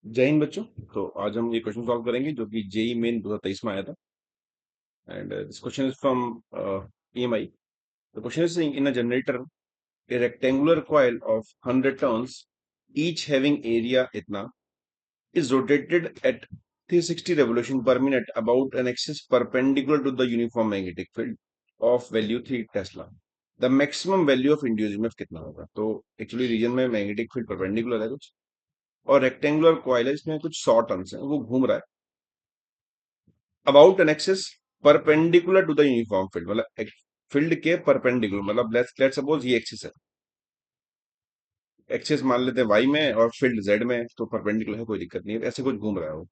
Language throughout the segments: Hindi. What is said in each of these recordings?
जय हिंद बच्चों। तो आज हम ये क्वेश्चन सॉल्व करेंगे जो कि जेई मेन 2023 में आया था। And this question is from EMI। The question is in a generator a rectangular coil of 100 turns, each having area इतना, is rotated at 360 revolution per minute about an axis perpendicular to the uniform magnetic field of value 3 Tesla. The maximum value of induced EMF कितना होगा? तो एक्चुअली रीजन में मैग्नेटिक फील्ड परपेंडिकुलर है कुछ, और रेक्टेंगुलर कॉइल है, इसमें कुछ 100 टर्न्स है, वो घूम रहा है about an axis perpendicular to the uniform field, मतलब फील्ड के परपेंडिकुलर, मतलब लेट्स सपोज ये एक्सिस है, एक्सिस मान लेते हैं वाई में और फील्ड जेड में, तो परपेंडिकुलर है, कोई दिक्कत नहीं है, ऐसे कुछ घूम रहा है वो।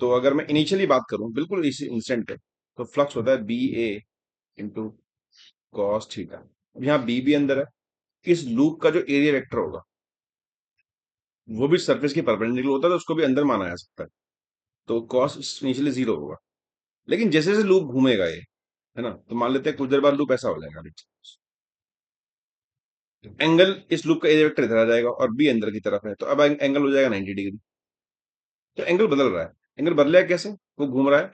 तो अगर मैं इनिशियली बात करूं बिल्कुल इसी इंस्टेंट पे, तो फ्लक्स होता है B A into cos theta. यहाँ बी भी अंदर है, इस लूप का जो एरिया वेक्टर होगा वो भी सरफेस के परपेंडिकुलर होता है, तो उसको भी अंदर माना जा सकता है। तो कॉस इनिशियली 0 होगा, लेकिन जैसे जैसे लूप घूमेगा ये, है ना, तो मान लेते हैं कुछ देर बाद लूप ऐसा हो जाएगा, एंगल इस लूप का एरिया वेक्टर इधर आ जाएगा और बी अंदर की तरफ है, तो अब एंगल हो जाएगा 90 डिग्री। तो एंगल बदल रहा है। एंगल बदला है कैसे? वो घूम रहा है,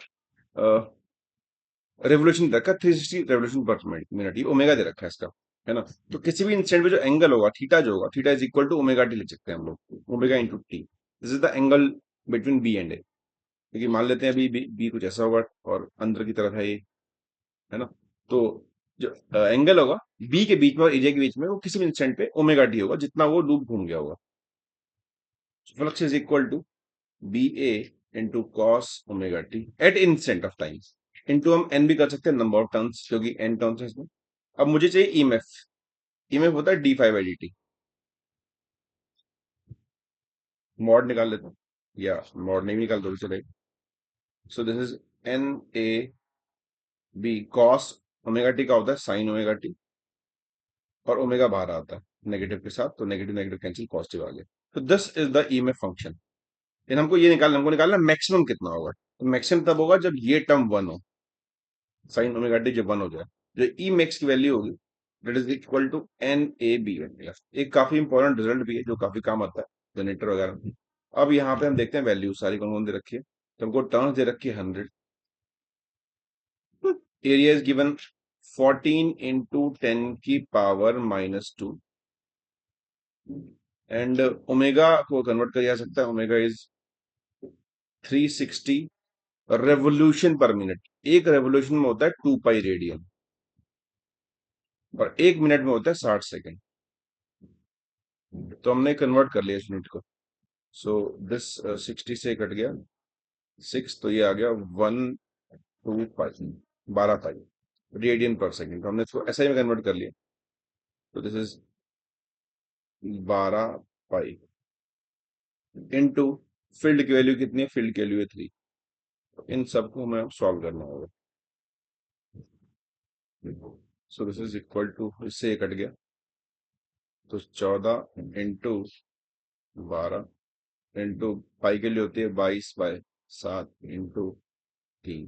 रेवोल्यूशन दे रखा है 360 रेवोल्यूशन पर मिनट, ये ओमेगा दे रखा है इसका, है ना। तो किसी भी इंस्टेंट पे जो एंगल होगा थीटा, जो होगा theta is equal to omega T लिख सकते हैं हम लोग, omega into T. This is the angle between B and A. क्योंकि मान लेते हैं अभी बी कुछ ऐसा होगा और अंदर की तरफ है ये, है ना। तो जो एंगल होगा बी के बीच में और एरिया के बीच में, वो किसी भी इंस्टेंट पे ओमेगा टी होगा, जितना वो लूप घूम गया होगा। Flux is equal to B A into cos omega t at instant of time, into हम एन भी कर सकते हैं, नंबर ऑफ टर्न्स, क्योंकि एन टर्न्स है इसमें। अब मुझे चाहिए ईएमएफ। ईएमएफ होता है d phi by d t. Mod निकाल लेते हैं, या मॉड नहीं भी निकाल दो चलेगा। So this is n A B cos omega t का होता है साइन ओमेगा टी, और ओमेगा बाहर आता है नेगेटिव के साथ, तो नेगेटिव नेगेटिव कैंसिल, पॉजिटिव आ गया। तो this is the EMF function. फिर हमको निकालना मैक्सिमम कितना होगा। तो मैक्सिमम तब होगा जब ये टर्म 1 हो, साइन ओमेगा टी जब 1 हो जाए, जो ई मैक्स की वैल्यू होगी that is equal to n A B बनेगा। एक काफी इंपॉर्टेंट रिजल्ट भी है जो काफी काम आता है जनरेटर वगैरह में। अब यहाँ पे हम देखते हैं वैल्यू सारी कौन कौन दे रखी है। तो हमको टर्न्स दे रखी है 100, एरिया इज गिवन 14 इंटू 10 की पावर -2, एंड ओमेगा को कन्वर्ट किया जा सकता है, ओमेगा इज 360 रेवोल्यूशन पर मिनट। एक रेवोल्यूशन में होता है 2 पाई रेडियन, और एक मिनट में होता है 60 सेकेंड। तो हमने कन्वर्ट कर लिया इस यूनिट को। सो दिस 60 से कट गया 6, तो ये आ गया 125, 12 पाई रेडियन पर सेकेंड। तो हमने इसको ऐसा ही कन्वर्ट कर लिया। तो this is 12 pi into field की वैल्यू कितनी है, फील्ड की वैल्यू है 3। तो इन सबको हमें सॉल्व करना होगा। So this is equal to, इससे ये कट गया, तो 14 इंटू 12 इंटू पाई के लिए होती है 22/7 इंटू 3,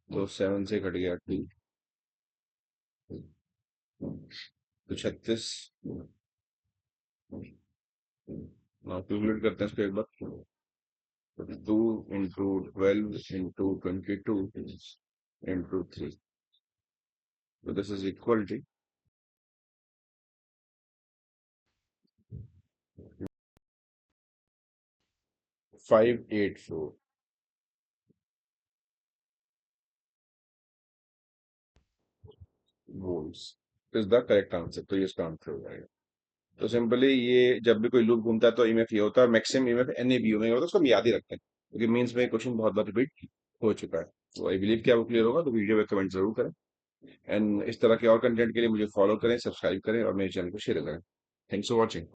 तो 7 से कट गया 2, तो 36। कैलकुलेट करते हैं इसको एक बार। 2 इंटू 12 इंटू 22 इंटू 3, तो this is equal to 584 volts is the correct answer. तो ये इसका आंसर हो जाएगा। तो सिंपली ये जब भी कोई लूप घूमता है तो ईएमएफ ये होता है, maximum EMF n A B omega होता है, उसको हम याद ही रखते हैं क्योंकि मीन्स में क्वेश्चन बहुत बार रिपीट हो चुका है। तो आई बिलीव कि आपको क्लियर होगा। तो वीडियो में कमेंट जरूर करें, एंड इस तरह के और कंटेंट के लिए मुझे फॉलो करें, सब्सक्राइब करें और मेरे चैनल को शेयर करें। Thanks for watching.